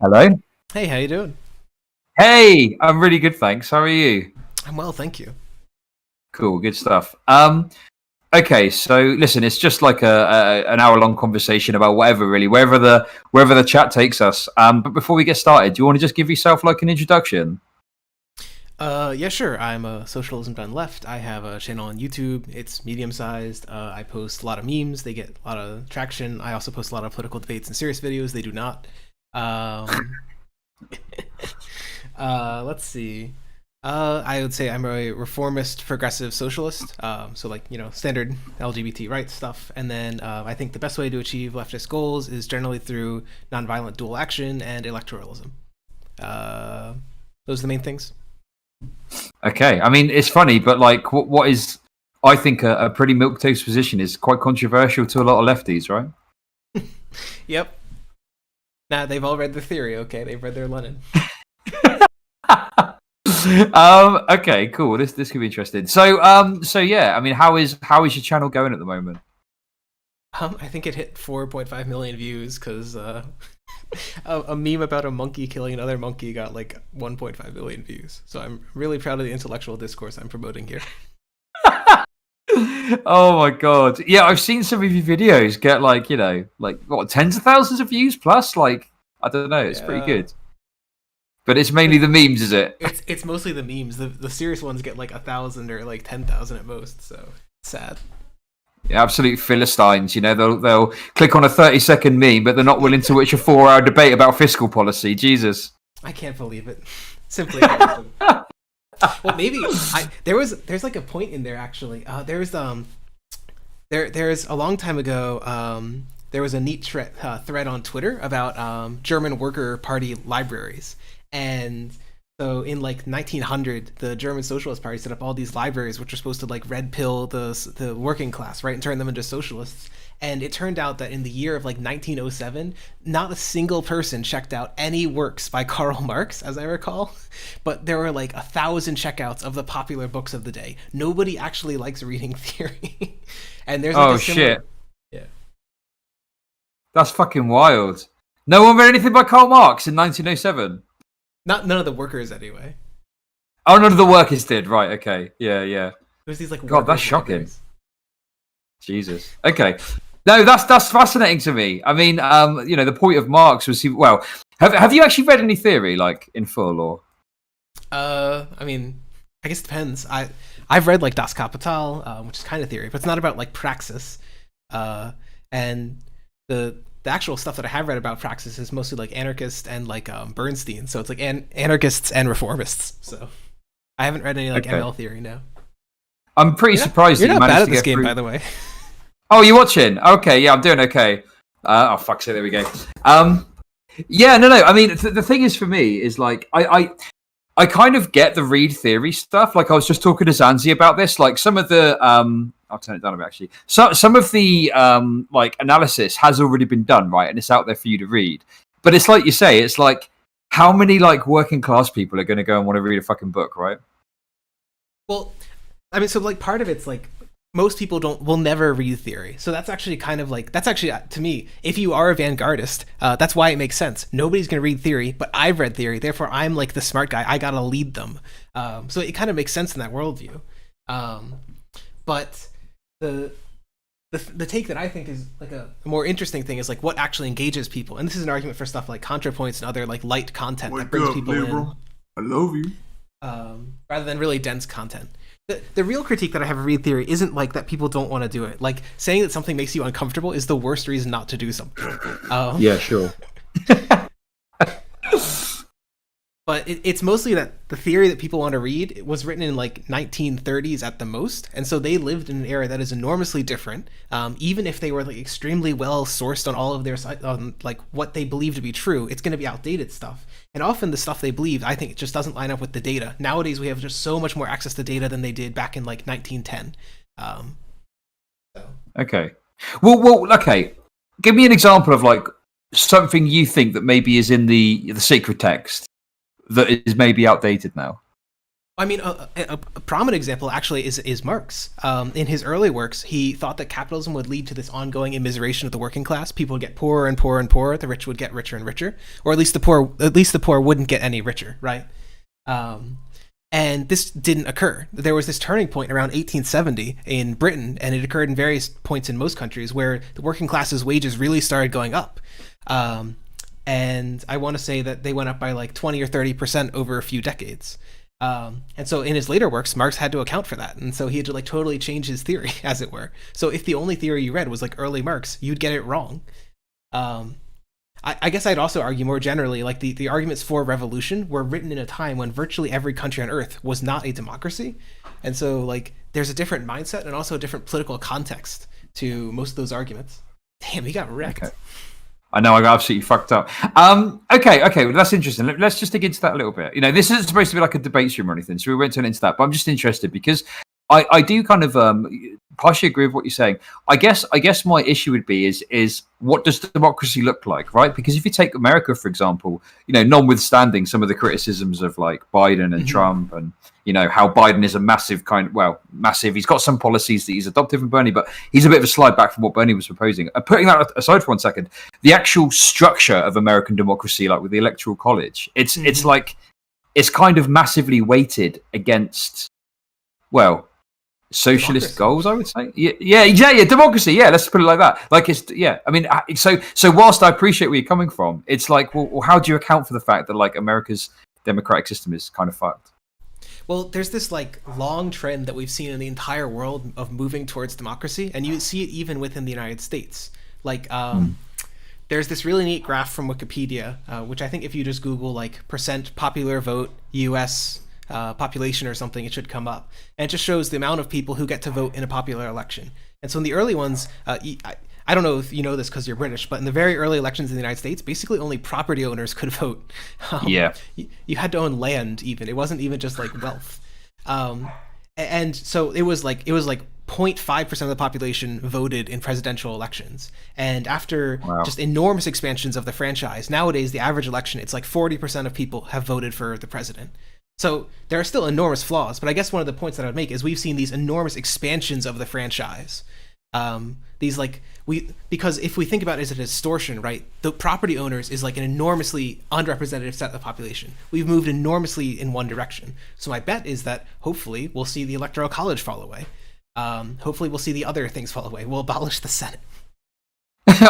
Hello. Hey, how you doing? Hey, I'm really good, thanks. How are you? I'm well, thank you. Cool, good stuff. Okay, so listen, it's just like an hour long conversation about whatever, really, wherever the chat takes us. But before we get started, do you want to just give yourself like an introduction? Yeah, sure. I'm a Socialism Done Left. I have a channel on YouTube. It's medium sized. I post a lot of memes. They get a lot of traction. I also post a lot of political debates and serious videos. They do not. Um, let's see. I would say I'm a reformist, progressive socialist. So like standard LGBT rights stuff. And then I think the best way to achieve leftist goals is generally through nonviolent dual action and electoralism. Uh, those are the main things. Okay, I mean it's funny, but like what is I think a pretty milquetoast position is quite controversial to a lot of lefties, right? Yep. Nah, they've all read the theory. Okay, they've read their Lenin. Okay, cool. This could be interesting. So yeah, I mean, how is your channel going at the moment? I think it hit 4.5 million views because a meme about a monkey killing another monkey got like 1.5 billion views. So I'm really proud of the intellectual discourse I'm promoting here. Oh my god. Yeah, I've seen some of your videos get like, like what, tens of thousands of views plus? Like, I don't know, it's pretty Yeah. good. But it's mainly the memes, is it? It's mostly the memes. The serious ones get like 1,000 or like 10,000 at most. So sad. Yeah, absolute philistines, they'll click on a 30-second meme, but they're not willing to watch a 4-hour debate about fiscal policy. Jesus. I can't believe it. Simply awesome. Well, maybe there's like a point in there actually. There's a long time ago. There was a neat thread on Twitter about German Worker Party libraries, and so in like 1900, the German Socialist Party set up all these libraries which are supposed to like red pill the working class, right, and turn them into socialists. And it turned out that in the year of like 1907, not a single person checked out any works by Karl Marx, as I recall, but there were like 1,000 checkouts of the popular books of the day. Nobody actually likes reading theory, and there's like Oh a similar. shit. Yeah. That's fucking wild. No one read anything by Karl Marx in 1907. Not none of the workers anyway. Oh, none of the workers did. Right. Okay. Yeah. Yeah. There's these like God, that's workers shocking. libraries. Jesus. Okay. No, that's fascinating to me. I mean, the point of Marx was well. Have you actually read any theory like in full or? I mean, I guess it depends. I've read like Das Kapital, which is kind of theory, but it's not about like praxis. And the actual stuff that I have read about praxis is mostly like anarchist and like Bernstein. So it's like anarchists and reformists. So I haven't read any like Okay. ML theory now. I'm pretty surprised You're that you not bad managed at to this get game, through. by the way. Oh, you're watching? Okay, yeah, I'm doing okay. Oh, fuck's sake, there we go. Yeah, no. I mean, the thing is for me is like I kind of get the read theory stuff. Like I was just talking to Zanzi about this. Like some of the I'll turn it down a bit actually. So some of the like analysis has already been done, right, and it's out there for you to read. But it's like you say, it's like how many like working class people are going to go and want to read a fucking book, right? Well, I mean, so like part of it's like most people will never read theory. So that's actually kind of like, that's actually to me, if you are a vanguardist, that's why it makes sense. Nobody's going to read theory, but I've read theory. Therefore, I'm like the smart guy. I got to lead them. So it kind of makes sense in that worldview. But the take that I think is like a more interesting thing is like what actually engages people. And this is an argument for stuff like ContraPoints and other like light content that brings people liberal? I love you. rather than really dense content. The real critique that I have of read theory isn't like that people don't want to do it. Like saying that something makes you uncomfortable is the worst reason not to do something. Yeah, sure. But it's mostly that the theory that people want to read was written in like 1930s at the most, and so they lived in an era that is enormously different. Even if they were like extremely well sourced on all of their like what they believe to be true, it's going to be outdated stuff. And often the stuff they believe, I think, it just doesn't line up with the data. Nowadays, we have just so much more access to data than they did back in like 1910. So. Okay. Well, okay. Give me an example of like something you think that maybe is in the sacred text that is maybe outdated now. I mean, a prominent example actually is Marx. In his early works, he thought that capitalism would lead to this ongoing immiseration of the working class. People would get poorer and poorer and poorer. The rich would get richer and richer, or at least the poor wouldn't get any richer, right? And this didn't occur. There was this turning point around 1870 in Britain, and it occurred in various points in most countries where the working class's wages really started going up. And I want to say that they went up by like 20 or 30% over a few decades. And so in his later works, Marx had to account for that. And so he had to like totally change his theory, as it were. So if the only theory you read was like early Marx, you'd get it wrong. I guess I'd also argue more generally, like the arguments for revolution were written in a time when virtually every country on earth was not a democracy. And so like there's a different mindset and also a different political context to most of those arguments. Damn, he got wrecked. Okay. I know I got absolutely fucked up. Okay, well, that's interesting. Let's just dig into that a little bit. You know, this isn't supposed to be like a debate stream or anything, so we won't turn into that. But I'm just interested because I do kind of partially agree with what you're saying. I guess my issue would be is what does democracy look like, right? Because if you take America, for example, you know, notwithstanding some of the criticisms of like Biden and Trump and, you know, how Biden is a massive massive. He's got some policies that he's adopted from Bernie, but he's a bit of a slide back from what Bernie was proposing. Putting that aside for 1 second, the actual structure of American democracy, like with the Electoral College, it's like, it's kind of massively weighted against, well, socialist goals, I would say. Yeah, democracy. Yeah, let's put it like that. Like I mean, so whilst I appreciate where you're coming from, it's like, well, how do you account for the fact that like America's democratic system is kind of fucked? Well, there's this like long trend that we've seen in the entire world of moving towards democracy, and you see it even within the United States. Like, there's this really neat graph from Wikipedia, which I think if you just Google like % popular vote U.S. Population or something, it should come up, and it just shows the amount of people who get to vote in a popular election. And so in the early ones, I don't know if you know this because you're British, but in the very early elections in the United States, basically only property owners could vote. You had to own land. Even it wasn't even just like wealth. And so it was like 0.5% of the population voted in presidential elections. And after just enormous expansions of the franchise, nowadays the average election, it's like 40% of people have voted for the president. So there are still enormous flaws, but I guess one of the points that I would make is we've seen these enormous expansions of the franchise. Because if we think about it as a distortion, right, the property owners is like an enormously underrepresented set of the population. We've moved enormously in one direction. So my bet is that hopefully we'll see the Electoral College fall away. Hopefully we'll see the other things fall away. We'll abolish the Senate.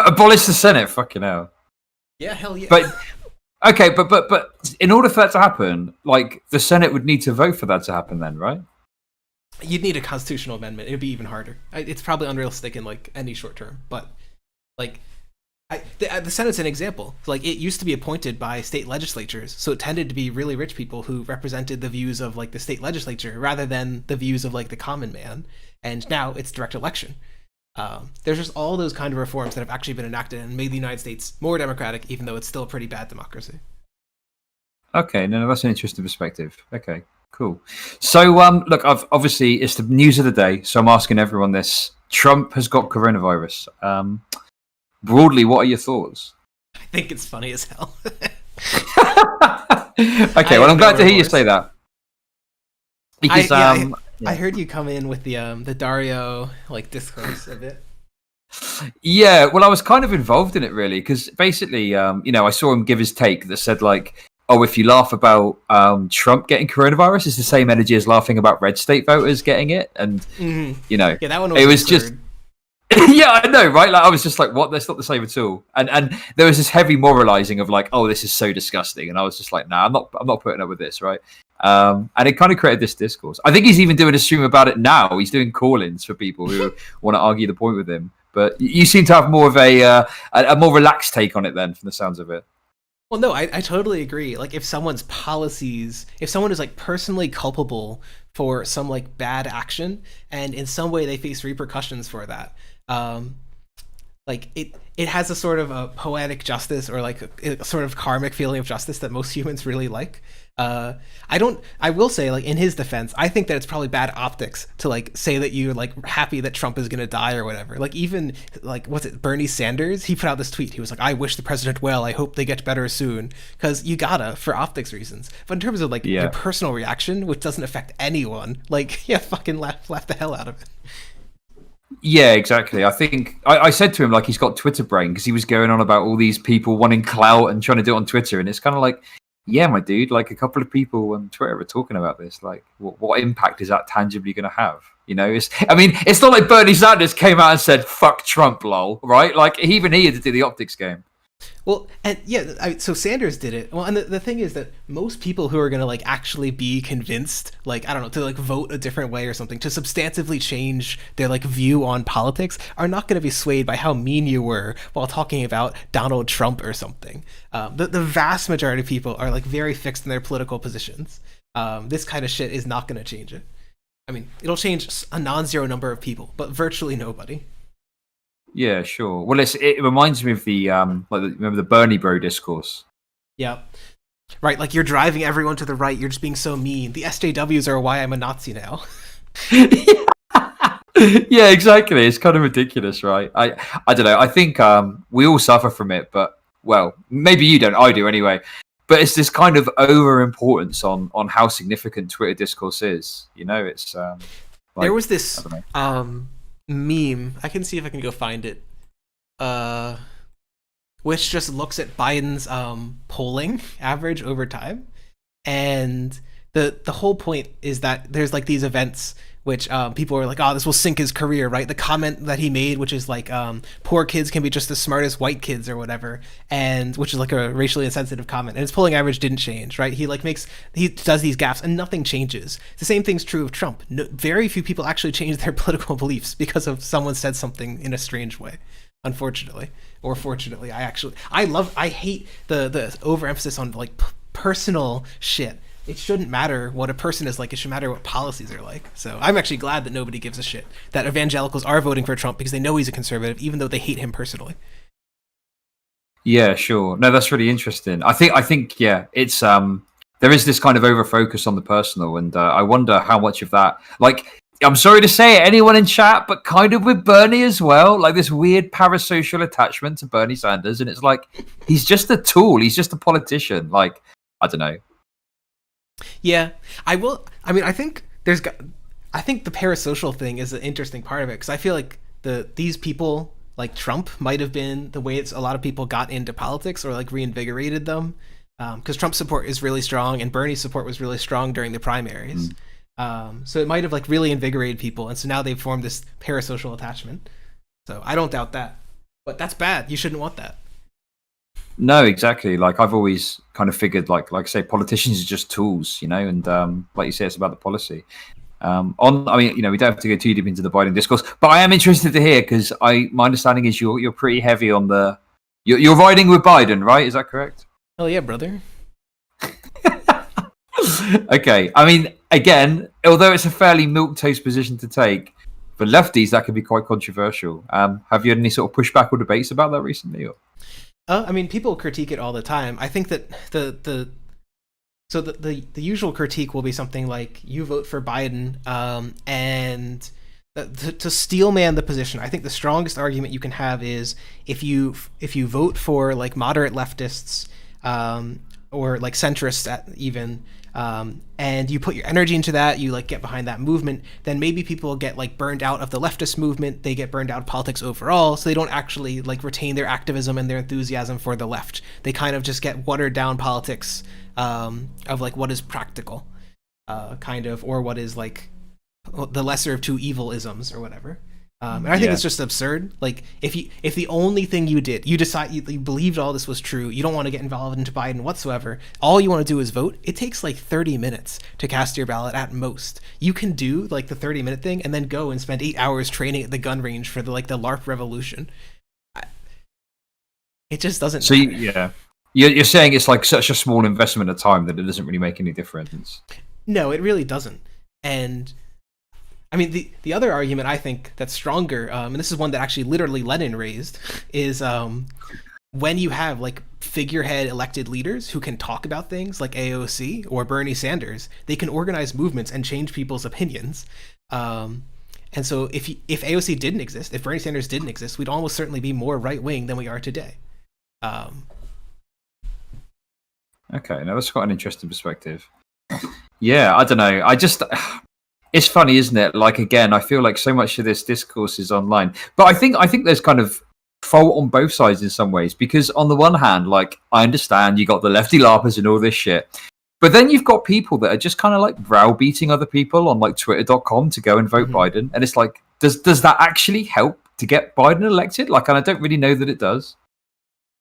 Abolish the Senate? Fucking hell. Yeah, hell yeah. But okay, but in order for that to happen, like the Senate would need to vote for that to happen then, right? You'd need a constitutional amendment. It'd be even harder. It's probably unrealistic in like any short term, but like the Senate's an example. Like it used to be appointed by state legislatures, so it tended to be really rich people who represented the views of like the state legislature rather than the views of like the common man. And now it's direct election. There's just all those kind of reforms that have actually been enacted and made the United States more democratic, even though it's still a pretty bad democracy. Okay, no, that's an interesting perspective. Okay, cool. So, look, obviously it's the news of the day, so I'm asking everyone this. Trump has got coronavirus. Broadly, what are your thoughts? I think it's funny as hell. Okay, well, I'm glad to hear you say that. Because I heard you come in with the Dario like discourse a bit. Yeah, well, I was kind of involved in it really because basically, I saw him give his take that said like, "Oh, if you laugh about Trump getting coronavirus, it's the same energy as laughing about red state voters getting it," and yeah, that one was it was just. Yeah, I know, right? Like I was just like, "What? That's not the same at all." And there was this heavy moralizing of like, "Oh, this is so disgusting," and I was just like, "Nah, I'm not putting up with this," right? And it kind of created this discourse. I think he's even doing a stream about it now. He's doing call-ins for people who want to argue the point with him. But you seem to have more of a more relaxed take on it, then, from the sounds of it. Well, no, I totally agree. Like, if someone's policies, if someone is like personally culpable for some like bad action, and in some way they face repercussions for that, like it has a sort of a poetic justice, or like a sort of karmic feeling of justice that most humans really like. I will say, like, in his defense, I think that it's probably bad optics to like say that you're like happy that Trump is gonna die or whatever. Like, even like, what's it, Bernie Sanders, he put out this tweet, he was like, I wish the president well, I hope they get better soon, because you gotta, for optics reasons. But in terms of like your personal reaction, which doesn't affect anyone, like, yeah, fucking laugh the hell out of it. Yeah, exactly. I think I said to him, like, he's got Twitter brain, because he was going on about all these people wanting clout and trying to do it on Twitter, and it's kind of like, yeah, my dude, like, a couple of people on Twitter are talking about this. Like, what impact is that tangibly going to have? You know, it's not like Bernie Sanders came out and said, fuck Trump, lol, right? Like, even he had to do the optics game. Well, and yeah, so Sanders did it. Well, and the thing is that most people who are going to like actually be convinced, like, I don't know, to like vote a different way or something, to substantively change their like view on politics, are not going to be swayed by how mean you were while talking about Donald Trump or something. The vast majority of people are like very fixed in their political positions. This kind of shit is not going to change it. I mean, it'll change a non-zero number of people, but virtually nobody. Yeah, sure. Well, it reminds me of the remember the Bernie Bro discourse. Yeah, right. Like, you're driving everyone to the right. You're just being so mean. The SJWs are why I'm a Nazi now. Yeah, exactly. It's kind of ridiculous, right? I don't know. I think we all suffer from it, but, well, maybe you don't. I do anyway. But it's this kind of over importance on how significant Twitter discourse is. You know, it's like, there was this meme, I can see if I can go find it, which just looks at Biden's polling average over time, and the whole point is that there's like these events which people are like, oh, this will sink his career, right? The comment that he made, which is like, poor kids can be just as smart as white kids or whatever, and which is like a racially insensitive comment, and his polling average didn't change, right? He does these gaffes and nothing changes. The same thing's true of Trump. No, very few people actually change their political beliefs because of someone said something in a strange way, unfortunately, or fortunately. I hate the overemphasis on like personal shit. It shouldn't matter what a person is like. It should matter what policies are like. So I'm actually glad that nobody gives a shit that evangelicals are voting for Trump because they know he's a conservative, even though they hate him personally. Yeah, sure. No, that's really interesting. I think, yeah, it's there is this kind of over focus on the personal, and I wonder how much of that, like, I'm sorry to say it, anyone in chat, but kind of with Bernie as well, like this weird parasocial attachment to Bernie Sanders, and it's like he's just a tool. He's just a politician. Like, I don't know. Yeah, I think the parasocial thing is an interesting part of it, because I feel like these people like Trump might have been the way a lot of people got into politics, or like reinvigorated them, because Trump's support is really strong and Bernie's support was really strong during the primaries. So it might have like really invigorated people, and so now they've formed this parasocial attachment. So I don't doubt that, but that's bad. You shouldn't want that. No, exactly. Like, I've always kind of figured, like I say, politicians are just tools, you know, and like you say, it's about the policy. I mean, you know, we don't have to go too deep into the Biden discourse, but I am interested to hear, because my understanding is you're pretty heavy on you're riding with Biden, right? Is that correct? Oh yeah, brother. Okay. I mean, again, although it's a fairly milquetoast position to take, for lefties that could be quite controversial. Have you had any sort of pushback or debates about that recently? Or? I mean, people critique it all the time. I think that the usual critique will be something like, you vote for Biden, and to steelman the position. I think the strongest argument you can have is if you vote for like moderate leftists, or like centrists even, and you put your energy into that, you like get behind that movement, then maybe people get like burned out of the leftist movement, they get burned out of politics overall, so they don't actually like retain their activism and their enthusiasm for the left. They kind of just get watered down politics, of like what is practical, kind of, or what is like the lesser of two evil isms or whatever. And I think it's just absurd. Like, if the only thing you did, you decide you believed all this was true, you don't want to get involved into Biden whatsoever, all you want to do is vote, it takes like 30 minutes to cast your ballot at most. You can do like the 30-minute thing and then go and spend 8 hours training at the gun range for the LARP revolution. It just doesn't matter. You're saying it's like such a small investment of time that it doesn't really make any difference. No, it really doesn't. And I mean, the other argument I think that's stronger, and this is one that actually literally Lenin raised, is when you have like figurehead elected leaders who can talk about things like AOC or Bernie Sanders, they can organize movements and change people's opinions. And so if AOC didn't exist, if Bernie Sanders didn't exist, we'd almost certainly be more right wing than we are today. Okay, now that's quite an interesting perspective. Yeah, I don't know. It's funny, isn't it? Like, again, I feel like so much of this discourse is online, but I think there's kind of fault on both sides in some ways, because on the one hand, like, I understand you got the lefty larpers and all this shit, but then you've got people that are just kind of like browbeating other people on like twitter.com to go and vote Biden, and it's like, does that actually help to get Biden elected? Like, and I don't really know that it does.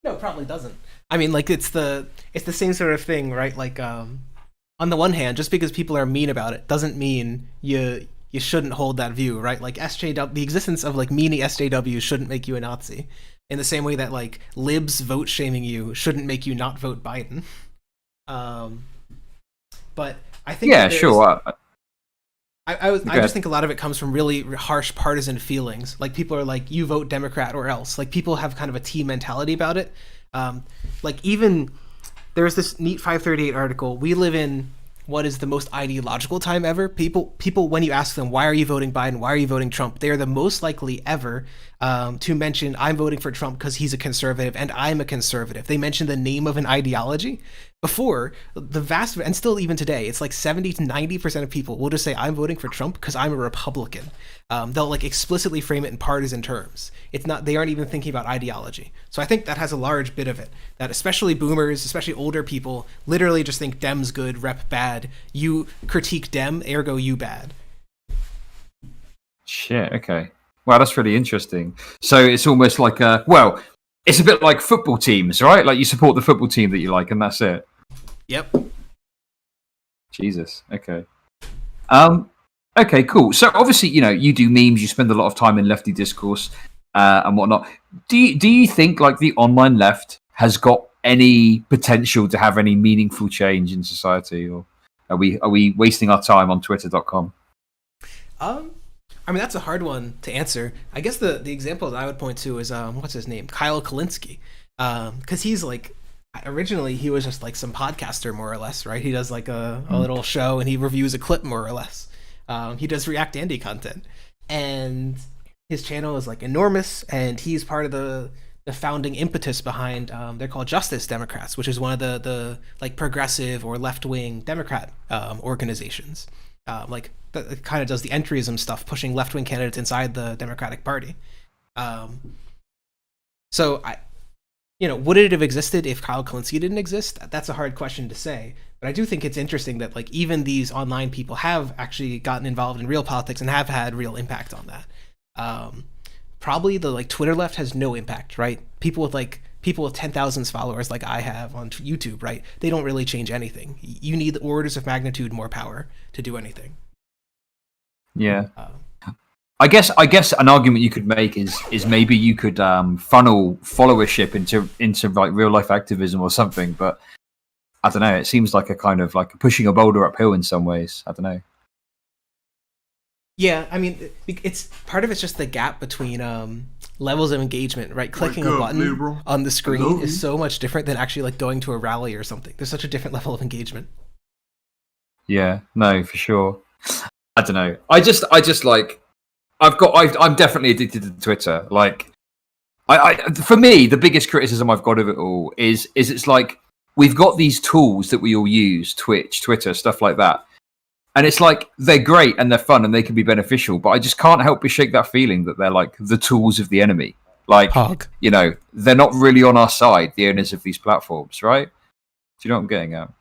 No, it probably doesn't. I mean, like, it's the same sort of thing, right? Like, on the one hand, just because people are mean about it doesn't mean you shouldn't hold that view, right? Like SJW, the existence of like meanie SJWs shouldn't make you a Nazi, in the same way that like libs vote shaming you shouldn't make you not vote Biden. But I think sure. I just think a lot of it comes from really harsh partisan feelings. Like people are like, you vote Democrat or else. Like people have kind of a team mentality about it. Like even there's this neat 538 article. We live in what is the most ideological time ever. People, when you ask them, why are you voting Biden? Why are you voting Trump? They're the most likely ever to mention, I'm voting for Trump because he's a conservative and I'm a conservative. They mention the name of an ideology. Before, the vast, and still even today, it's like 70 to 90% of people will just say, I'm voting for Trump because I'm a Republican. They'll like explicitly frame it in partisan terms. It's not, they aren't even thinking about ideology. So I think that has a large bit of it, that especially boomers, especially older people, literally just think Dem's good, rep bad. You critique Dem, ergo you bad. Shit, okay. Wow, that's really interesting. So it's almost like it's a bit like football teams, right? Like you support the football team that you like, and that's it. Yep. Jesus. Okay. Okay, cool. So obviously, you do memes. You spend a lot of time in lefty discourse and whatnot. Do you think like the online left has got any potential to have any meaningful change in society, or are we wasting our time on Twitter.com? I mean, that's a hard one to answer. I guess the example that I would point to is what's his name, Kyle Kalinske, because he's like, originally he was just like some podcaster more or less, right? He does like a little show and he reviews a clip more or less. He does React Andy content, and his channel is like enormous, and he's part of the founding impetus behind they're called Justice Democrats, which is one of the like progressive or left wing Democrat organizations. Like that kind of does the entryism stuff, pushing left wing candidates inside the Democratic Party. So would it have existed if Kyle Kalinske didn't exist? That's a hard question to say, but I do think it's interesting that like even these online people have actually gotten involved in real politics and have had real impact on that. Probably the like Twitter left has no impact, right? People with 10,000 followers like I have on YouTube, right? They don't really change anything. You need the orders of magnitude more power to do anything. Yeah. I guess an argument you could make is maybe you could funnel followership into like real life activism or something, but I don't know. It seems like a kind of like pushing a boulder uphill in some ways. I don't know. Yeah, I mean, it's part of it's just the gap between levels of engagement, right? Clicking a button on the screen is so much different than actually like going to a rally or something. There's such a different level of engagement. Yeah, no, for sure. I don't know. I just like I'm definitely addicted to Twitter. Like, for me, the biggest criticism I've got of it all is it's like we've got these tools that we all use, Twitch, Twitter, stuff like that. And it's like, they're great and they're fun and they can be beneficial, but I just can't help but shake that feeling that they're like the tools of the enemy. Like, they're not really on our side, the owners of these platforms, right? Do you know what I'm getting at?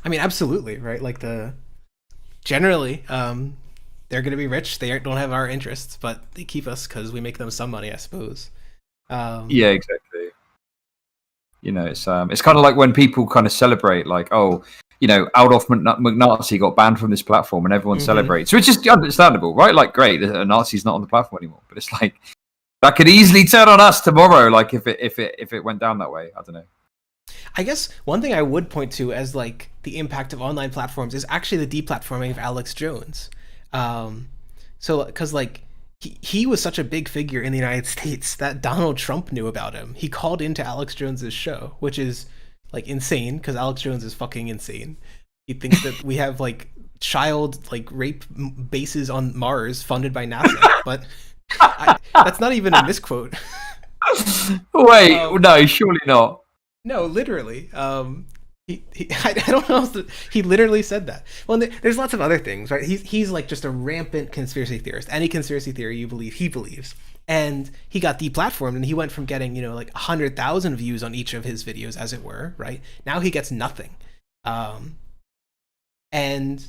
I mean, absolutely, right? Like generally, they're going to be rich. They don't have our interests, but they keep us because we make them some money, I suppose. Yeah, exactly. It's kind of like when people kind of celebrate, like, oh, Adolf McNazi got banned from this platform and everyone celebrates, which is understandable, right? Like, great, a Nazi's not on the platform anymore, but it's like that could easily turn on us tomorrow, like if it went down that way. I don't know. I guess one thing I would point to as like the impact of online platforms is actually the deplatforming of Alex Jones. So because like he was such a big figure in the United States that Donald Trump knew about him. He called into Alex Jones's show, which is like insane because Alex Jones is fucking insane. He thinks that we have like child like rape bases on Mars funded by NASA, but that's not even a misquote. Wait, no, surely not. No, literally. I don't know. He literally said that. Well, there's lots of other things, right? He's like just a rampant conspiracy theorist. Any conspiracy theory you believe, he believes. And he got deplatformed, and he went from getting like 100,000 views on each of his videos, as it were, right? Now he gets nothing. And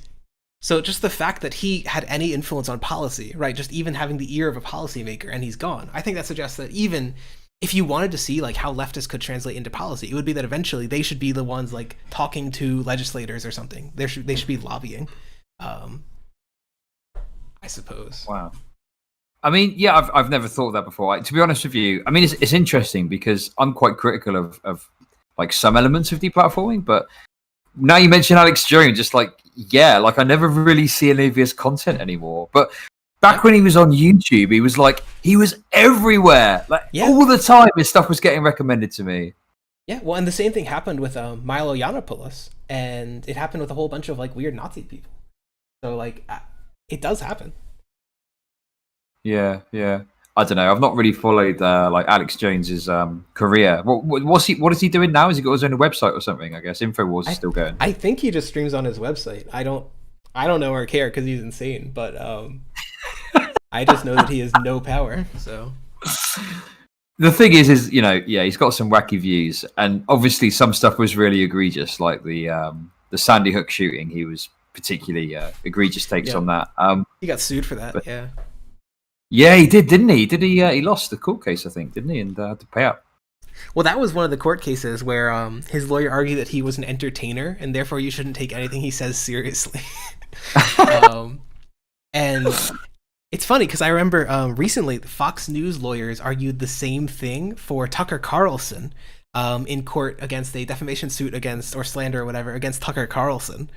so just the fact that he had any influence on policy, right? Just even having the ear of a policymaker, and he's gone. I think that suggests that even if you wanted to see like how leftists could translate into policy, it would be that eventually they should be the ones like talking to legislators or something. They should be lobbying. I suppose. Wow. I mean, yeah, I've never thought of that before. To be honest with you, I mean, it's interesting because I'm quite critical of like some elements of deplatforming, but now you mention Alex Jones, just like, yeah, like I never really see any of his content anymore. But back when he was on YouTube, he was everywhere. Like all the time his stuff was getting recommended to me. Yeah, well, and the same thing happened with Milo Yiannopoulos, and it happened with a whole bunch of like weird Nazi people. So like it does happen. Yeah. I don't know. I've not really followed like Alex Jones's career. What is he doing now? Has he got his own website or something? I guess InfoWars is still going. I think he just streams on his website. I don't know or care because he's insane, but I just know that he has no power. So the thing is he's got some wacky views, and obviously some stuff was really egregious, like the Sandy Hook shooting. He was particularly egregious takes on that. He got sued for that. Yeah, he did, didn't he? Did he? He lost the court case, I think, didn't he? And had to pay out. Well, that was one of the court cases where his lawyer argued that he was an entertainer, and therefore you shouldn't take anything he says seriously. And it's funny because I remember recently Fox News lawyers argued the same thing for Tucker Carlson in court against a defamation suit or slander or whatever against Tucker Carlson.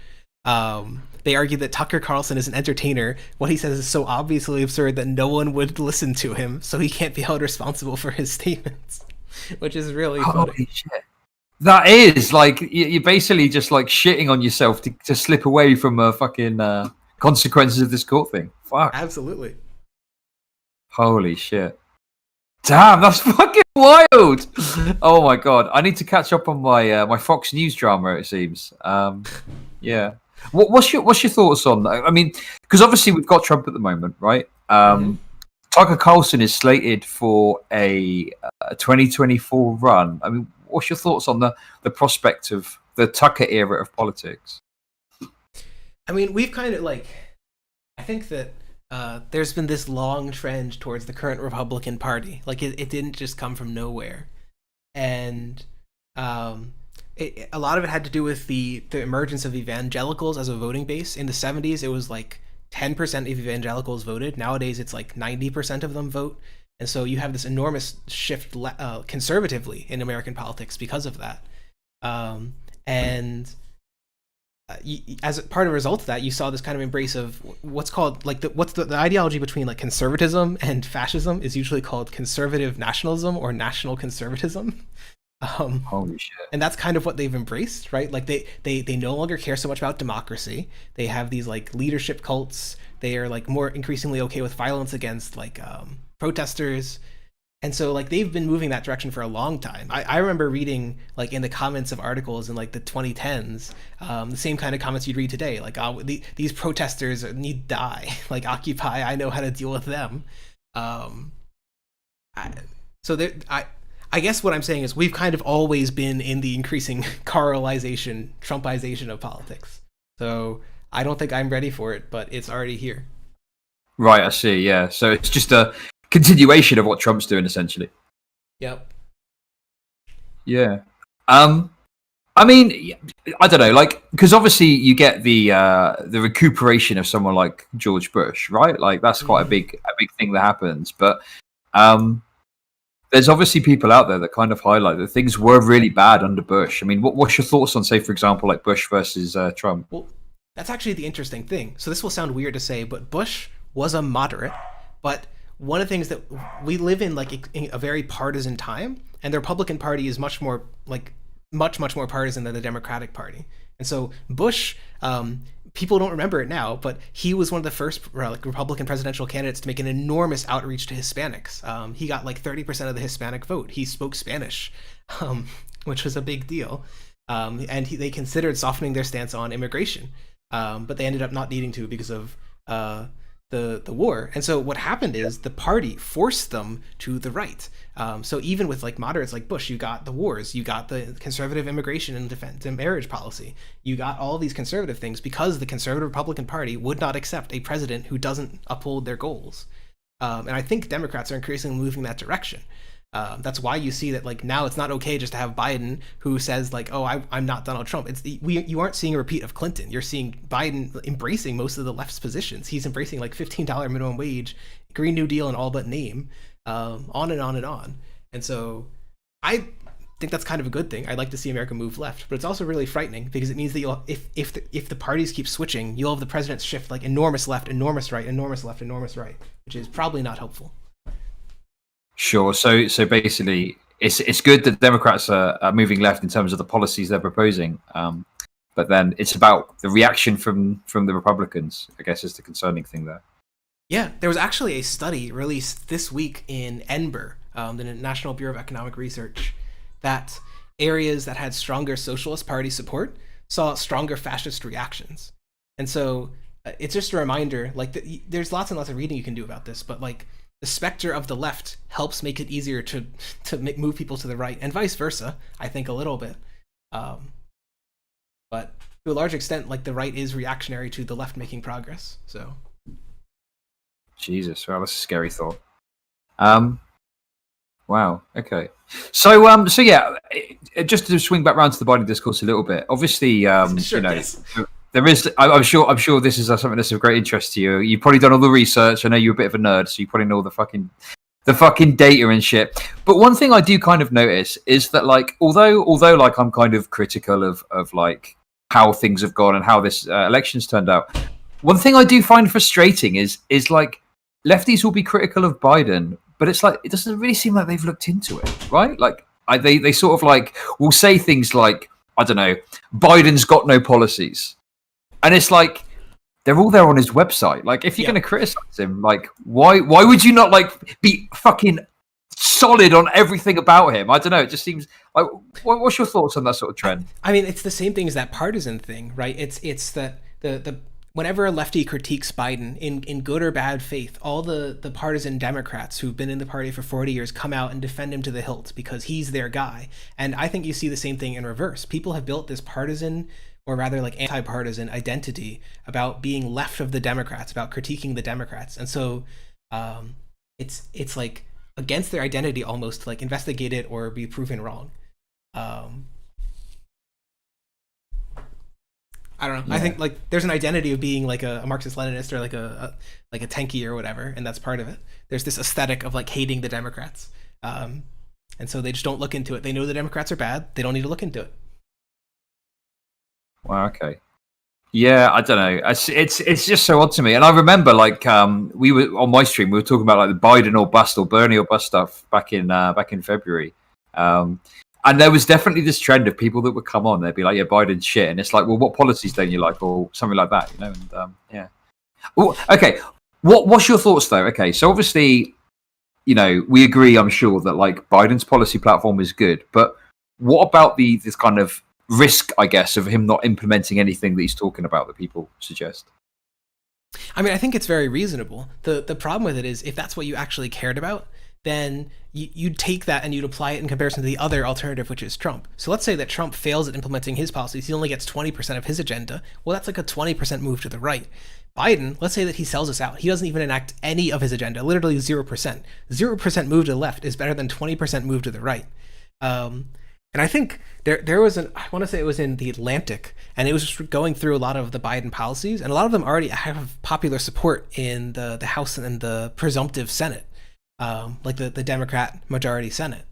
They argued that Tucker Carlson is an entertainer. What he says is so obviously absurd that no one would listen to him, so he can't be held responsible for his statements, which is really funny. Holy shit. That is like you're basically just like shitting on yourself to slip away from fucking consequences of this court thing. Fuck. Absolutely. Holy shit. Damn, that's fucking wild. Oh my god, I need to catch up on my my Fox News drama. It seems. Yeah. What's your thoughts on that? I mean, because obviously we've got Trump at the moment, right? Tucker Carlson is slated for a 2024 run. I mean, what's your thoughts on the prospect of the Tucker era of politics? I mean, we've kind of like, I think that there's been this long trend towards the current Republican Party. Like it didn't just come from nowhere, and a lot of it had to do with the emergence of evangelicals as a voting base. In the 70s, it was like 10% of evangelicals voted. Nowadays, it's like 90% of them vote. And so you have this enormous shift conservatively in American politics because of that. As part of a result of that, you saw this kind of embrace of what's called like the ideology between like conservatism and fascism is usually called conservative nationalism or national conservatism. Holy shit. And that's kind of what they've embraced, right? Like they no longer care so much about democracy. They have these like leadership cults. They are like more increasingly okay with violence against like protesters. And so like they've been moving that direction for a long time. I remember reading like in the comments of articles in like the 2010s, the same kind of comments you'd read today. Like these protesters need to die. Like Occupy, I know how to deal with them. I guess what I'm saying is we've kind of always been in the increasing Carlization, Trumpization of politics. So I don't think I'm ready for it, but it's already here. Right, I see, yeah. So it's just a continuation of what Trump's doing, essentially. Yep. Yeah. I mean, I don't know, like, because obviously you get the recuperation of someone like George Bush, right? Like that's quite a big thing that happens. But there's obviously people out there that kind of highlight that things were really bad under Bush. I mean, what's your thoughts on, say, for example, like Bush versus Trump? Well, That's actually the interesting thing. So this will sound weird to say, but Bush was a moderate, but one of the things that we live in like a very partisan time, and the Republican Party is much more like much more partisan than the Democratic Party. And so Bush, people don't remember it now, but he was one of the first like Republican presidential candidates to make an enormous outreach to Hispanics. He got like 30% of the Hispanic vote. He spoke Spanish, which was a big deal. And they considered softening their stance on immigration, but they ended up not needing to because of the war. And so what happened is the party forced them to the right. So even with like moderates like Bush, you got the wars, you got the conservative immigration and defense and marriage policy, you got all these conservative things because the conservative Republican Party would not accept a president who doesn't uphold their goals. And I think Democrats are increasingly moving that direction. That's why you see that like now it's not okay just to have Biden who says like, oh, I'm not Donald Trump. You aren't seeing a repeat of Clinton. You're seeing Biden embracing most of the left's positions. He's embracing like $15 minimum wage, Green New Deal in all but name, on and on and on. And so I think that's kind of a good thing. I'd like to see America move left, but it's also really frightening because it means that you'll if the parties keep switching, you'll have the presidents shift like enormous left, enormous right, enormous left, enormous right, which is probably not helpful. Sure. So basically, it's good that Democrats are moving left in terms of the policies they're proposing, but then it's about the reaction from the Republicans, I guess, is the concerning thing there. Yeah, there was actually a study released this week in NBER, the National Bureau of Economic Research, that areas that had stronger Socialist Party support saw stronger fascist reactions. And so it's just a reminder, like there's lots and lots of reading you can do about this, but like the specter of the left helps make it easier to move people to the right, and vice versa, I think a little bit. But to a large extent, like the right is reactionary to the left making progress. So, Jesus, well, that's a scary thought. Wow. Okay. So yeah, just to swing back around to the Biden discourse a little bit. Obviously, sure, you know. yes. There is. I'm sure this is something that's of great interest to you. You've probably done all the research. I know you're a bit of a nerd, so you probably know all the fucking data and shit. But one thing I do kind of notice is that, like, although like I'm kind of critical of like how things have gone and how this election's turned out, one thing I do find frustrating is like lefties will be critical of Biden, but it's like it doesn't really seem like they've looked into it, right? Like they sort of like will say things like, I don't know, Biden's got no policies. And it's like they're all there on his website. Like, if you're going to criticize him, like, why would you not like be fucking solid on everything about him? I don't know. It just seems like. What's your thoughts on that sort of trend? I mean, it's the same thing as that partisan thing, right? It's that the whenever a lefty critiques Biden in good or bad faith, all the partisan Democrats who've been in the party for 40 years come out and defend him to the hilt because he's their guy. And I think you see the same thing in reverse. People have built this partisan, or rather like anti-partisan identity about being left of the Democrats, about critiquing the Democrats. And so it's like against their identity almost to like investigate it or be proven wrong. I don't know. Yeah. I think like there's an identity of being like a Marxist-Leninist or like a tanky or whatever, and that's part of it. There's this aesthetic of like hating the Democrats. And so they just don't look into it. They know the Democrats are bad. They don't need to look into it. Wow. Okay. Yeah, I don't know. It's just so odd to me. And I remember, like, we were on my stream. We were talking about like the Biden or bust or Bernie or bust stuff back in February. And there was definitely this trend of people that would come on. They'd be like, "Yeah, Biden's shit," and it's like, "Well, what policies don't you like?" or something like that, you know? And yeah. Well, okay. What's your thoughts though? Okay, so obviously, you know, we agree. I'm sure that like Biden's policy platform is good, but what about this kind of risk, I guess, of him not implementing anything that he's talking about that people suggest? I mean, I think it's very reasonable. The problem with it is if that's what you actually cared about, then you'd take that and you'd apply it in comparison to the other alternative, which is Trump. So let's say that Trump fails at implementing his policies. He only gets 20% of his agenda. Well, that's like a 20% move to the right. Biden, let's say that he sells us out. He doesn't even enact any of his agenda, literally 0%. 0% move to the left is better than 20% move to the right. And I think there was I want to say it was in The Atlantic, and it was just going through a lot of the Biden policies, and a lot of them already have popular support in the House and the presumptive Senate, like the Democrat majority Senate.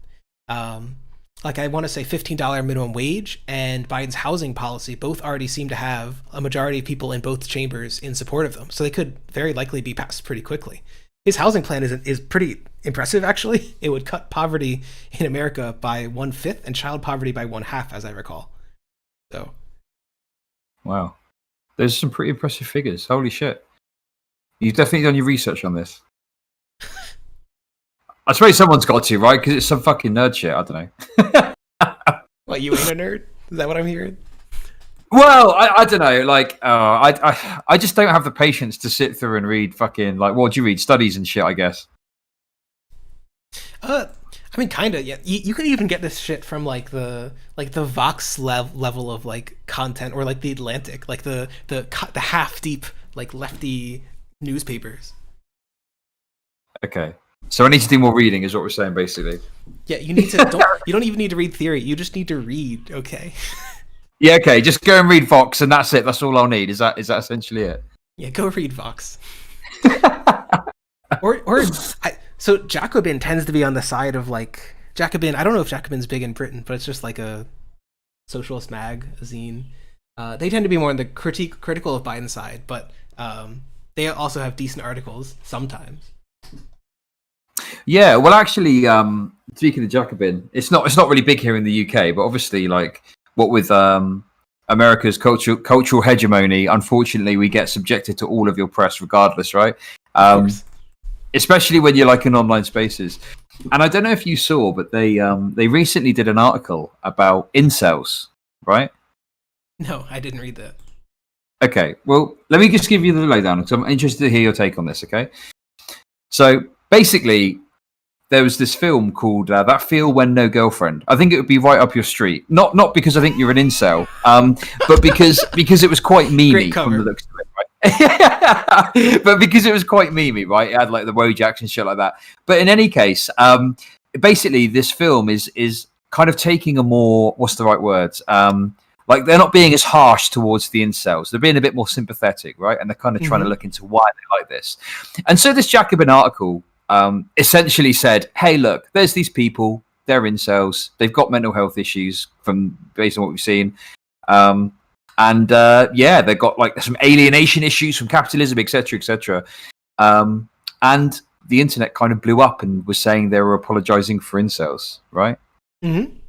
like I want to say $15 minimum wage and Biden's housing policy both already seem to have a majority of people in both chambers in support of them. So they could very likely be passed pretty quickly. His housing plan is pretty impressive, actually. It would cut poverty in America by 1/5 and child poverty by 1/2, as I recall. So, wow, there's some pretty impressive figures. Holy shit! You've definitely done your research on this. I suppose someone's got to, right? Because it's some fucking nerd shit. I don't know. What, you ain't a nerd? Is that what I'm hearing? Well, I don't know. Like, I just don't have the patience to sit through and read fucking like what do you read? Studies and shit, I guess. I mean, kind of. Yeah, you can even get this shit from like the Vox level of like content, or like the Atlantic, like the half deep like lefty newspapers. Okay. So I need to do more reading, is what we're saying, basically. Yeah, you need to. You don't even need to read theory. You just need to read. Okay. Yeah. Okay. Just go and read Vox, and that's it. That's all I'll need. Is that essentially it? Yeah. Go read Vox. So Jacobin tends to be on the side of like Jacobin. I don't know if Jacobin's big in Britain, but it's just like a socialist magazine. They tend to be more on the critical of Biden's side, but they also have decent articles sometimes. Yeah, well, actually, speaking of Jacobin, it's not really big here in the UK, but obviously, like what with America's cultural hegemony, unfortunately, we get subjected to all of your press, regardless, right? Especially when you're like in online spaces. And I don't know if you saw, but they recently did an article about incels, right? No, I didn't read that. Okay, well, let me just give you the lowdown because I'm interested to hear your take on this. Okay, so basically, there was this film called That Feel When No Girlfriend. I think it would be right up your street. Not because I think you're an incel, but because it was quite memey from the looks of it, right? But because it was quite memey, right? It had like the Wojaks and shit like that. But in any case, basically, this film is kind of taking a more, what's the right word? Like they're not being as harsh towards the incels. They're being a bit more sympathetic, right? And they're kind of trying to look into why they like this. And so this Jacobin article essentially said, hey, look, there's these people, they're incels, they've got mental health issues based on what we've seen. Yeah, they've got like some alienation issues from capitalism, etc., etc. And the internet kind of blew up and was saying they were apologizing for incels, right? Mm-hmm.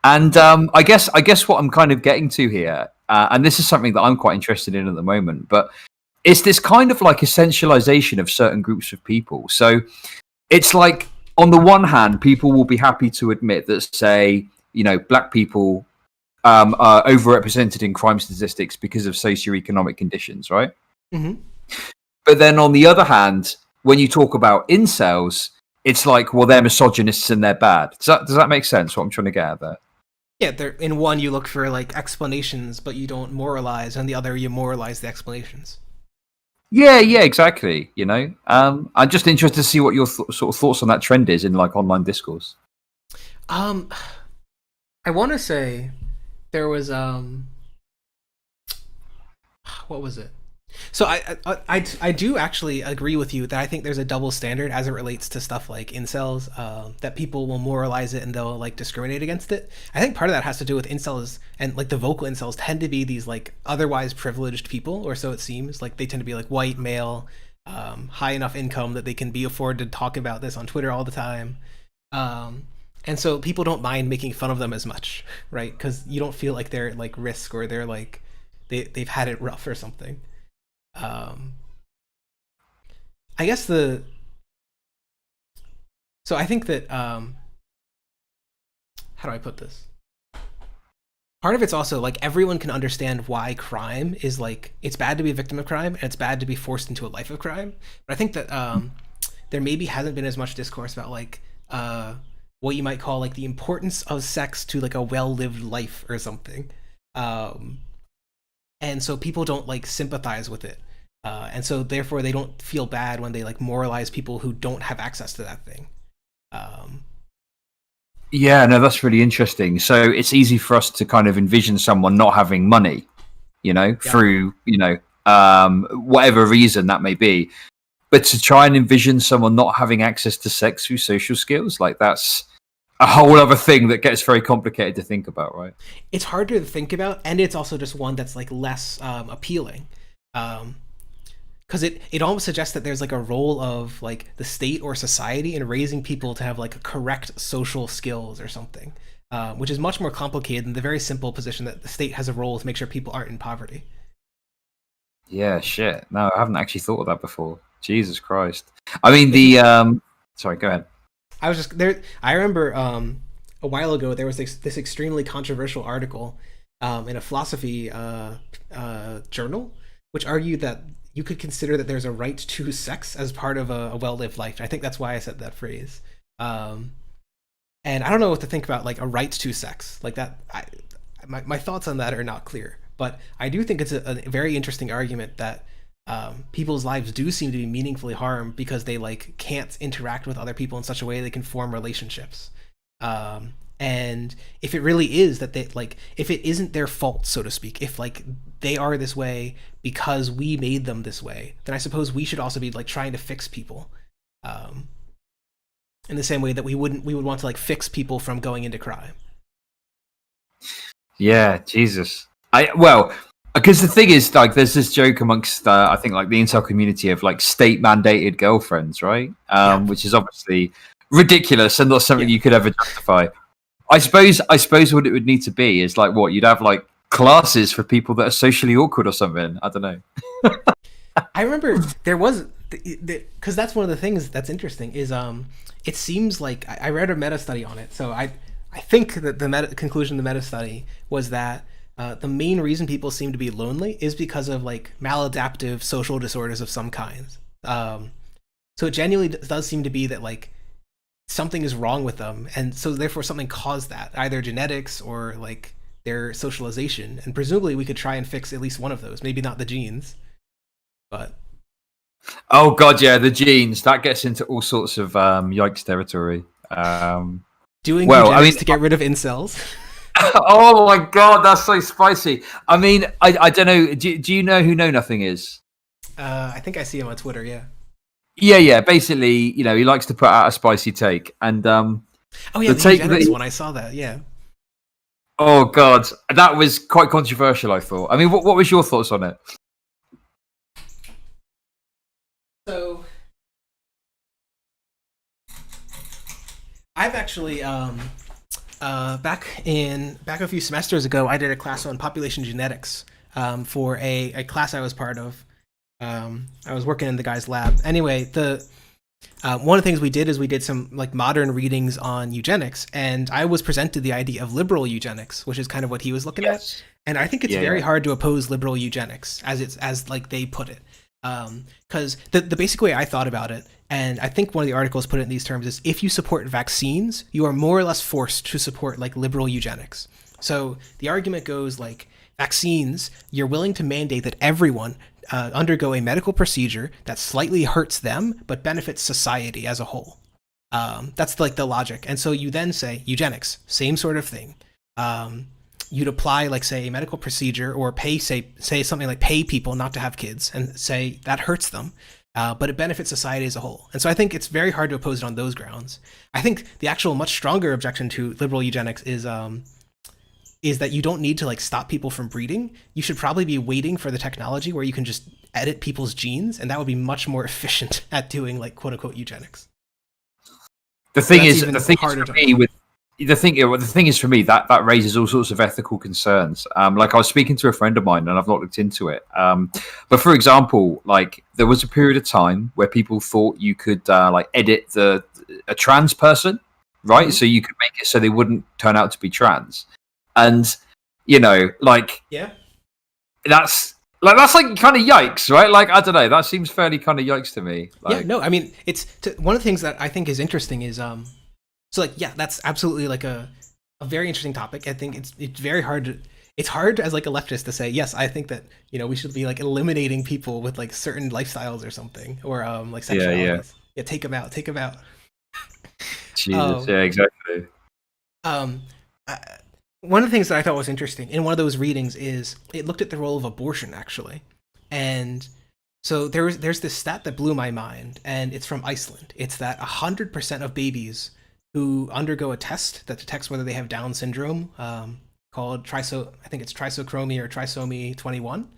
And I guess what I'm kind of getting to here, and this is something that I'm quite interested in at the moment, but it's this kind of like essentialization of certain groups of people. So it's like, on the one hand, people will be happy to admit that, say, you know, black people are overrepresented in crime statistics because of socioeconomic conditions, right? Mm-hmm. But then on the other hand, when you talk about incels, it's like, well, they're misogynists and they're bad. Does that make sense, what I'm trying to get at there? Yeah, in one you look for like explanations, but you don't moralize, and the other you moralize the explanations. Yeah, exactly. You know, I'm just interested to see what your sort of thoughts on that trend is in like online discourse. I want to say there was what was it? So I do actually agree with you that I think there's a double standard as it relates to stuff like incels, that people will moralize it and they'll like discriminate against it. I think part of that has to do with incels, and like the vocal incels tend to be these like otherwise privileged people, or so it seems. Like they tend to be like white, male, high enough income that they can be afforded to talk about this on Twitter all the time. And so people don't mind making fun of them as much, right? Because you don't feel like they're at like risk, or they're like they've had it rough or something. I guess so I think that how do I put this? Part of it's also like everyone can understand why crime is like, it's bad to be a victim of crime and it's bad to be forced into a life of crime. But I think that there maybe hasn't been as much discourse about like what you might call like the importance of sex to like a well-lived life or something. And so people don't like sympathize with it. And so therefore they don't feel bad when they like moralize people who don't have access to that thing. Yeah, no, that's really interesting. So it's easy for us to kind of envision someone not having money, you know, through, you know, whatever reason that may be. But to try and envision someone not having access to sex through social skills, like that's, a whole other thing that gets very complicated to think about, right? It's harder to think about, and it's also just one that's like less appealing. Because it almost suggests that there's like a role of like the state or society in raising people to have like a correct social skills or something, which is much more complicated than the very simple position that the state has a role to make sure people aren't in poverty. Yeah, shit. No, I haven't actually thought of that before. Jesus Christ. I mean, the sorry, go ahead. I was just there. I remember a while ago there was this extremely controversial article in a philosophy journal, which argued that you could consider that there's a right to sex as part of a well-lived life. I think that's why I said that phrase. And I don't know what to think about like a right to sex like that. My thoughts on that are not clear, but I do think it's a very interesting argument that people's lives do seem to be meaningfully harmed because they like can't interact with other people in such a way they can form relationships. And if it really is that they like, if it isn't their fault, so to speak, if like they are this way because we made them this way, then I suppose we should also be like trying to fix people, in the same way that we would want to like fix people from going into crime. Yeah, Jesus. Because the thing is, like, there's this joke amongst, I think, like the incel community of like state-mandated girlfriends, right? Which is obviously ridiculous and not something you could ever justify. I suppose what it would need to be is like what you'd have like classes for people that are socially awkward or something. I don't know. I remember there was because that's one of the things that's interesting is it seems like I read a meta study on it, so I think that the conclusion of the meta study was that the main reason people seem to be lonely is because of like maladaptive social disorders of some kinds. So it genuinely does seem to be that like something is wrong with them, and so therefore something caused that, either genetics or like their socialization, and presumably we could try and fix at least one of those, maybe not the genes, but oh god, yeah, the genes, that gets into all sorts of yikes territory. Doing eugenics to get rid of incels. Oh my god, that's so spicy. I mean, I don't know, do you know who Know Nothing is? I think I see him on Twitter. Yeah. Basically, you know, he likes to put out a spicy take, and oh yeah, the eugenics one. I saw that. Yeah. Oh god, that was quite controversial, I thought. I mean, what was your thoughts on it? So, I've actually back a few semesters ago, I did a class on population genetics for a class I was part of. I was working in the guy's lab. Anyway, one of the things we did is we did some like modern readings on eugenics, and I was presented the idea of liberal eugenics, which is kind of what he was looking at. And I think it's very hard to oppose liberal eugenics as like they put it, because the basic way I thought about it, and I think one of the articles put it in these terms, is if you support vaccines, you are more or less forced to support like liberal eugenics. So the argument goes like vaccines, you're willing to mandate that everyone undergo a medical procedure that slightly hurts them but benefits society as a whole. That's like the logic. And so you then say eugenics, same sort of thing. You'd apply like say a medical procedure or say something like pay people not to have kids and say that hurts them, but it benefits society as a whole. And so I think it's very hard to oppose it on those grounds. I think the actual much stronger objection to liberal eugenics is that you don't need to like stop people from breeding. You should probably be waiting for the technology where you can just edit people's genes, and that would be much more efficient at doing like quote unquote eugenics. The thing is for me that raises all sorts of ethical concerns. Like I was speaking to a friend of mine, and I've not looked into it. But for example, like there was a period of time where people thought you could like edit a trans person, right? Mm-hmm. So you could make it so they wouldn't turn out to be trans. And you know, like that's like kind of yikes, right? Like I don't know, that seems fairly kind of yikes to me. Like, yeah, no, I mean one of the things that I think is interesting is so like that's absolutely like a very interesting topic. I think it's very hard. It's hard as like a leftist to say yes. I think that we should be like eliminating people with like certain lifestyles or something, or like sexualities. Yeah, take them out. Jesus, yeah, exactly. One of the things that I thought was interesting in one of those readings is it looked at the role of abortion, actually. And so there's this stat that blew my mind, and it's from Iceland. It's that 100% of babies who undergo a test that detects whether they have Down syndrome, called I think it's trisochromy or trisomy 21.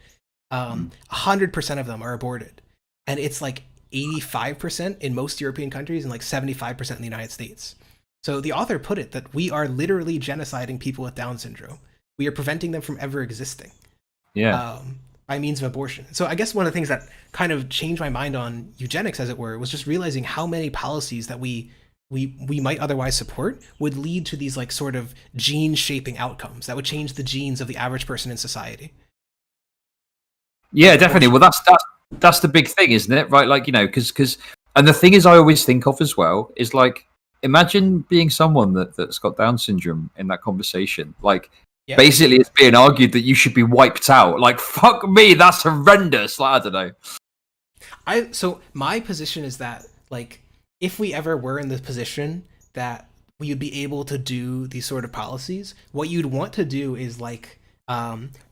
100% of them are aborted, and it's like 85% in most European countries and like 75% in the United States. So the author put it that we are literally genociding people with Down syndrome. We are preventing them from ever existing. By means of abortion. So I guess one of the things that kind of changed my mind on eugenics, as it were, was just realizing how many policies that we might otherwise support would lead to these like sort of gene shaping outcomes that would change the genes of the average person in society. Yeah, definitely. Well, that's the big thing, isn't it? Right? Like, because and the thing is, I always think of as well is like, imagine being someone that's got Down syndrome in that conversation. Like, basically, it's being argued that you should be wiped out. Like, fuck me, that's horrendous. Like, I don't know. So my position is that, like, if we ever were in the position that we would be able to do these sort of policies, what you'd want to do is like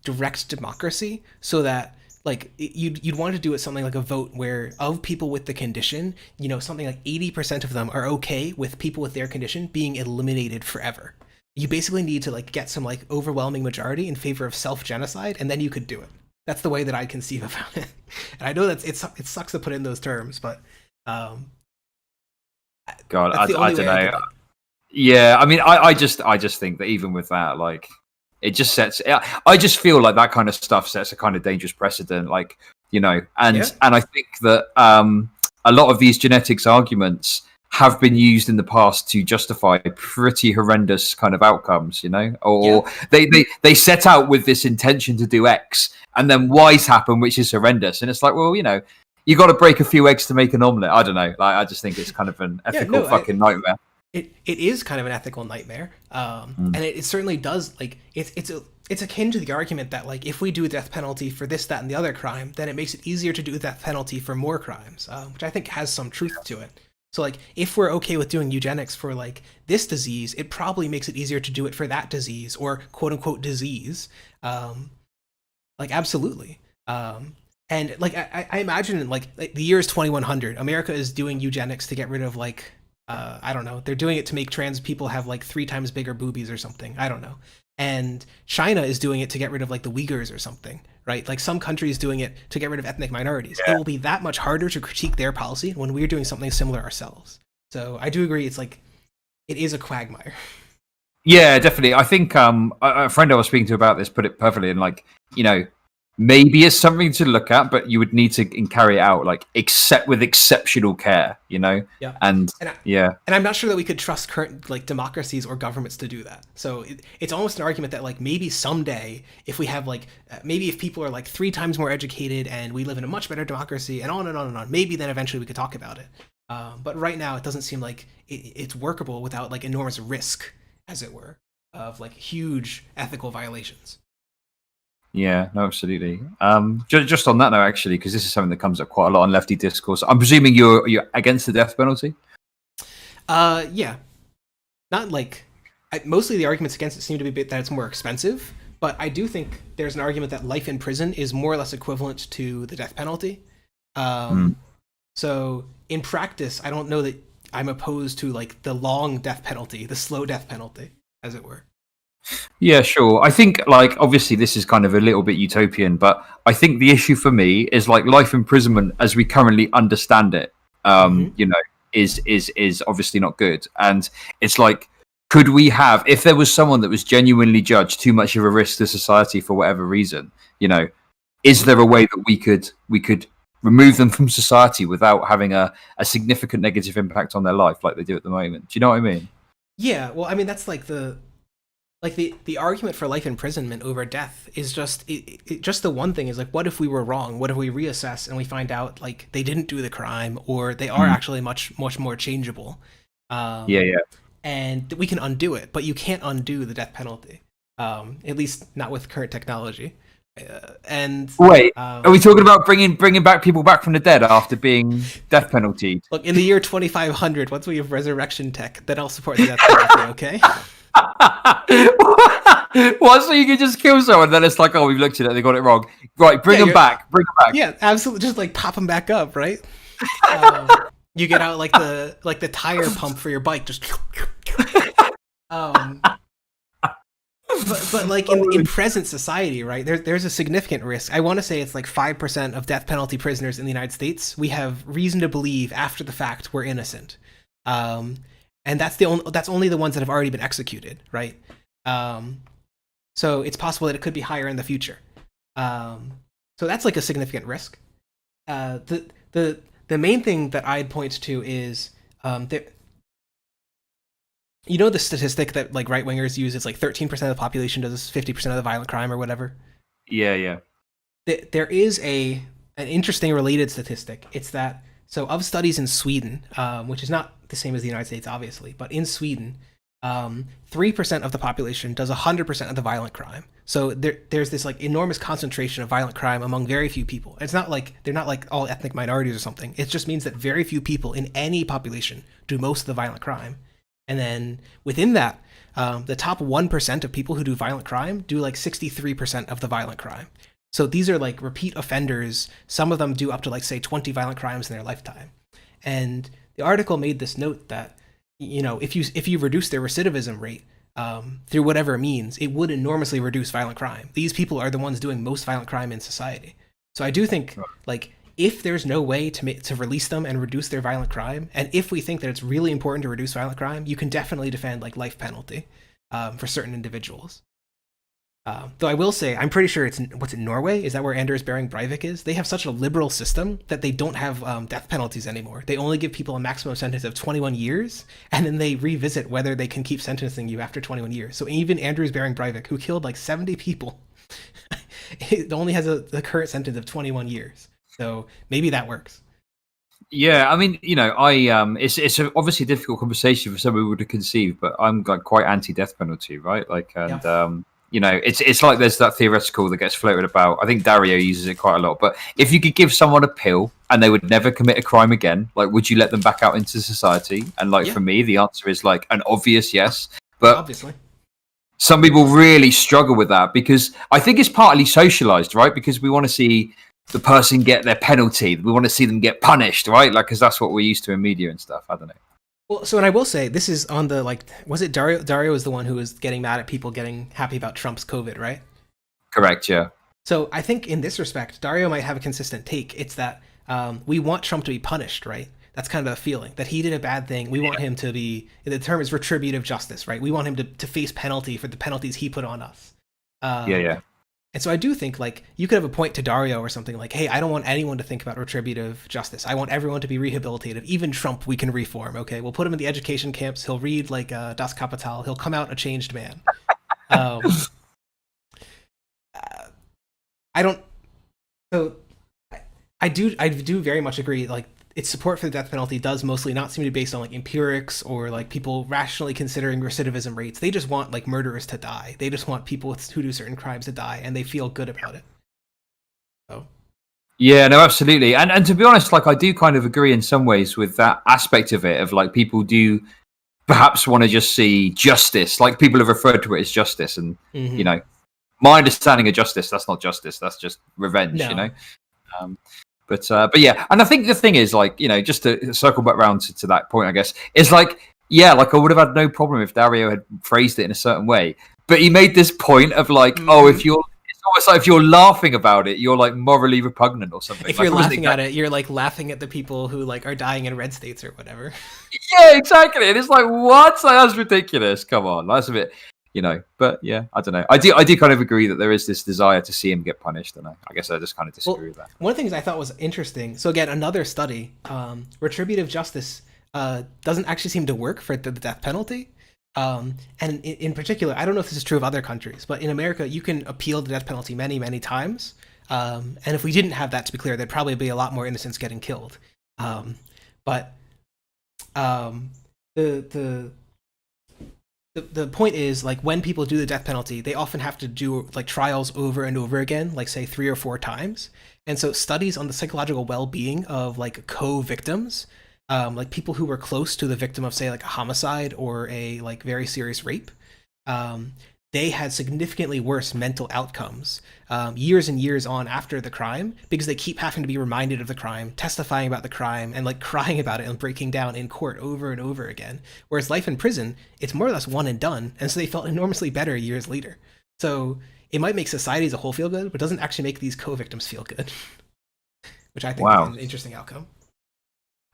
direct democracy, so that like you'd want to do it something like a vote where of people with the condition, something like 80% of them are okay with people with their condition being eliminated forever. You basically need to like get some like overwhelming majority in favor of self-genocide, and then you could do it. That's the way that I conceive about it. And I know that it sucks to put in those terms, but God, I don't know. Yeah, I mean, I just think that even with that, like, it just sets. I just feel like that kind of stuff sets a kind of dangerous precedent, like, and I think that a lot of these genetics arguments have been used in the past to justify pretty horrendous kind of outcomes, or they set out with this intention to do X, and then Y's happen, which is horrendous, and it's like, well, you got to break a few eggs to make an omelet. I don't know. Like, I just think it's kind of an ethical fucking nightmare. It is kind of an ethical nightmare, and it certainly does. Like, it's akin to the argument that like if we do a death penalty for this, that, and the other crime, then it makes it easier to do a death penalty for more crimes, which I think has some truth to it. So like if we're okay with doing eugenics for like this disease, it probably makes it easier to do it for that disease or quote unquote disease. Like absolutely. And like I imagine like the year is 2100. America is doing eugenics to get rid of like I don't know. They're doing it to make trans people have like 3 times bigger boobies or something. I don't know. And China is doing it to get rid of like the Uyghurs or something, right? Like some countries doing it to get rid of ethnic minorities. Yeah. It will be that much harder to critique their policy when we're doing something similar ourselves. So I do agree. It's like, it is a quagmire. Yeah, definitely. I think a friend I was speaking to about this put it perfectly. And like, maybe it's something to look at, but you would need to carry it out like with exceptional care, Yeah. And I'm not sure that we could trust current like democracies or governments to do that. So it's almost an argument that like maybe someday if we have like maybe if people are like 3 times more educated and we live in a much better democracy and on and on and on, maybe then eventually we could talk about it. But right now it doesn't seem like it's workable without like enormous risk, as it were, of like huge ethical violations. Yeah, no, absolutely. Just on that note, actually, because this is something that comes up quite a lot on lefty discourse. I'm presuming you're against the death penalty. Yeah, not like mostly the arguments against it seem to be that it's more expensive, but I do think there's an argument that life in prison is more or less equivalent to the death penalty. So in practice, I don't know that I'm opposed to like the long death penalty, the slow death penalty, as it were. Yeah, sure. I think like obviously this is kind of a little bit utopian, but I think the issue for me is like life imprisonment as we currently understand it, is obviously not good. And it's like, could we have, if there was someone that was genuinely judged too much of a risk to society for whatever reason, is there a way that we could remove them from society without having a significant negative impact on their life like they do at the moment? Do you know what I mean? Yeah, well, I mean, that's like the argument for life imprisonment over death is just just the one thing is like, what if we were wrong? What if we reassess and we find out like they didn't do the crime or they are actually much more changeable? And we can undo it, but you can't undo the death penalty, at least not with current technology. And wait, are we talking about bringing back people back from the dead after being death penalty? Look, in the year 2500, once we have resurrection tech, then I'll support the death penalty. Okay. What? So you can just kill someone, then it's like, oh, we've looked at it, they got it wrong. Right, bring them back. Yeah, absolutely. Just like pop them back up, right? You get out like the tire pump for your bike, just. um, but like in present society, right? There's a significant risk. I want to say it's like 5% of death penalty prisoners in the United States. We have reason to believe after the fact we're innocent, and that's only the ones that have already been executed, right? So it's possible that it could be higher in the future. So that's like a significant risk. The main thing that I'd point to is you know the statistic that like right wingers use? It's like 13% of the population does 50% of the violent crime or whatever. Yeah. There is an interesting related statistic. It's that so of studies in Sweden, which is not the same as the United States, obviously, but in Sweden, 3% of the population does 100% of the violent crime. So there's this like enormous concentration of violent crime among very few people. It's not like they're not like all ethnic minorities or something. It just means that very few people in any population do most of the violent crime. And then within that, the top 1% of people who do violent crime do like 63% of the violent crime. So these are like repeat offenders. Some of them do up to like say 20 violent crimes in their lifetime. And the article made this note that, you know, if you reduce their recidivism rate through whatever means, it would enormously reduce violent crime. These people are the ones doing most violent crime in society. So I do think like if there's no way to release them and reduce their violent crime, and if we think that it's really important to reduce violent crime, you can definitely defend like life penalty for certain individuals. Though I will say, I'm pretty sure it's what's in Norway. Is that where Anders Behring Breivik is? They have such a liberal system that they don't have death penalties anymore. They only give people a maximum sentence of 21 years, and then they revisit whether they can keep sentencing you after 21 years. So even Anders Behring Breivik, who killed like 70 people, it only has the current sentence of 21 years. So maybe that works. Yeah, I mean, you know, it's obviously a difficult conversation for some people to conceive, but I'm like quite anti-death penalty, right? Like, and you know, it's like there's that theoretical that gets floated about. I think Dario uses it quite a lot. But if you could give someone a pill and they would never commit a crime again, like, would you let them back out into society? And like for me, the answer is like an obvious yes. But obviously, some people really struggle with that because I think it's partly socialized, right? Because we want to see the person get their penalty. We want to see them get punished, right? Like, because that's what we're used to in media and stuff. I don't know. Well, so and I will say this is on the like, was it Dario? Dario is the one who was getting mad at people getting happy about Trump's COVID, right? Correct. Yeah. So I think in this respect, Dario might have a consistent take. It's that we want Trump to be punished, right? That's kind of a feeling that he did a bad thing. We want him to be. The term is retributive justice, right? We want him to face penalty for the penalties he put on us. Yeah. And so I do think like you could have a point to Dario or something like, hey, I don't want anyone to think about retributive justice. I want everyone to be rehabilitative. Even Trump, we can reform. Okay, we'll put him in the education camps. He'll read like Das Kapital. He'll come out a changed man. I don't. So I do very much agree. Like its support for the death penalty does mostly not seem to be based on like empirics or like people rationally considering recidivism rates. They just want like murderers to die. They just want people who do certain crimes to die, and they feel good about it. So. Yeah, no, absolutely. And to be honest, like I do kind of agree in some ways with that aspect of it, of like people do perhaps want to just see justice. Like people have referred to it as justice, and you know, my understanding of justice, that's not justice. That's just revenge. No. You know. But yeah, and I think the thing is, like, you know, just to circle back around to that point, I guess, is like, yeah, like I would have had no problem if Dario had phrased it in a certain way. But he made this point of like, oh, it's almost like if you're laughing about it, you're like morally repugnant or something. If you're laughing at it, you're like laughing at the people who like are dying in red states or whatever. Yeah, exactly. And it's like, what? That's ridiculous. Come on, that's a bit. You know, but yeah, I don't know. I do kind of agree that there is this desire to see him get punished, and I guess I just kind of disagree with that. One of the things I thought was interesting. So again, another study, retributive justice doesn't actually seem to work for the death penalty. And in particular, I don't know if this is true of other countries, but in America, you can appeal the death penalty many, many times. And if we didn't have that, to be clear, there'd probably be a lot more innocents getting killed. But the point is, like, when people do the death penalty, they often have to do like trials over and over again, like say 3 or 4 times. And so studies on the psychological well-being of like co-victims, like people who were close to the victim of say like a homicide or a like very serious rape, they had significantly worse mental outcomes years and years on after the crime because they keep having to be reminded of the crime, testifying about the crime, and like crying about it and breaking down in court over and over again. Whereas life in prison, it's more or less one and done, and so they felt enormously better years later. So it might make society as a whole feel good, but doesn't actually make these co-victims feel good, which I think is an interesting outcome.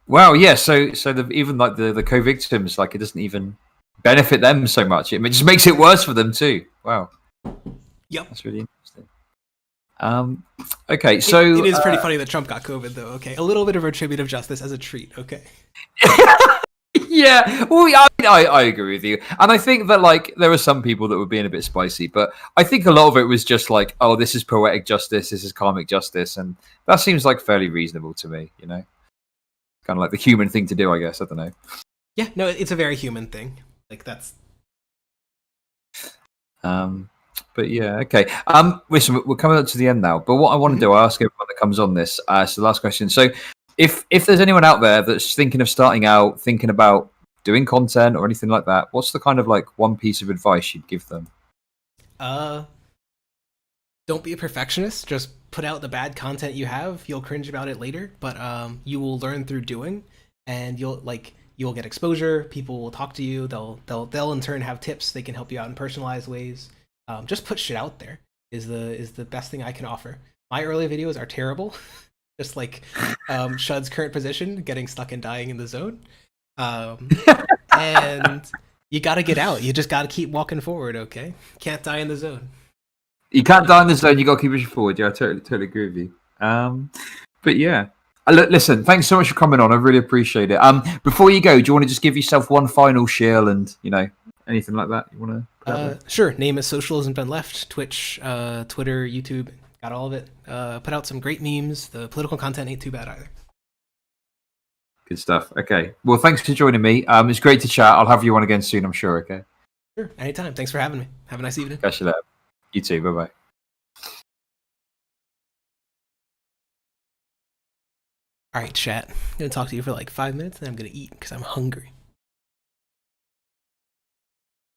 Wow, yeah. So even like the co-victims, like it doesn't even benefit them so much. It just makes it worse for them too. Wow. Yep. That's really interesting. Okay, so it is pretty funny that Trump got COVID, though. Okay, a little bit of retributive justice as a treat. Okay. Yeah, well, I agree with you, and I think that like there were some people that were being a bit spicy, but I think a lot of it was just like, oh, this is poetic justice, this is karmic justice, and that seems like fairly reasonable to me. You know, kind of like the human thing to do, I guess. I don't know. Yeah, no, it's a very human thing. Like that's. But yeah, okay. Listen, we're coming up to the end now. But what I want to do, I ask everyone that comes on this. So the last question. So, if there's anyone out there that's thinking of starting out, thinking about doing content or anything like that, what's the kind of like one piece of advice you'd give them? Don't be a perfectionist. Just put out the bad content you have. You'll cringe about it later, but you will learn through doing, and you'll get exposure. People will talk to you. They'll in turn have tips. They can help you out in personalized ways. Just put shit out there is the best thing I can offer. My early videos are terrible, just like Chud's current position, getting stuck and dying in the zone. And you got to get out. You just got to keep walking forward. Okay, can't die in the zone. You can't die in the zone. You got to keep pushing forward. Yeah, I totally agree with you. But yeah. Listen, thanks so much for coming on. I really appreciate it. Before you go, do you want to just give yourself one final shield and anything like that you want to? Sure. Name is Socialism Been Left. Twitch, Twitter, YouTube, got all of it. Put out some great memes. The political content ain't too bad either. Good stuff. Okay. Well, thanks for joining me. It's great to chat. I'll have you on again soon, I'm sure. Okay. Sure. Anytime. Thanks for having me. Have a nice evening. Catch you later. You too. Bye bye. All right, chat. I'm going to talk to you for like 5 minutes, and I'm going to eat because I'm hungry.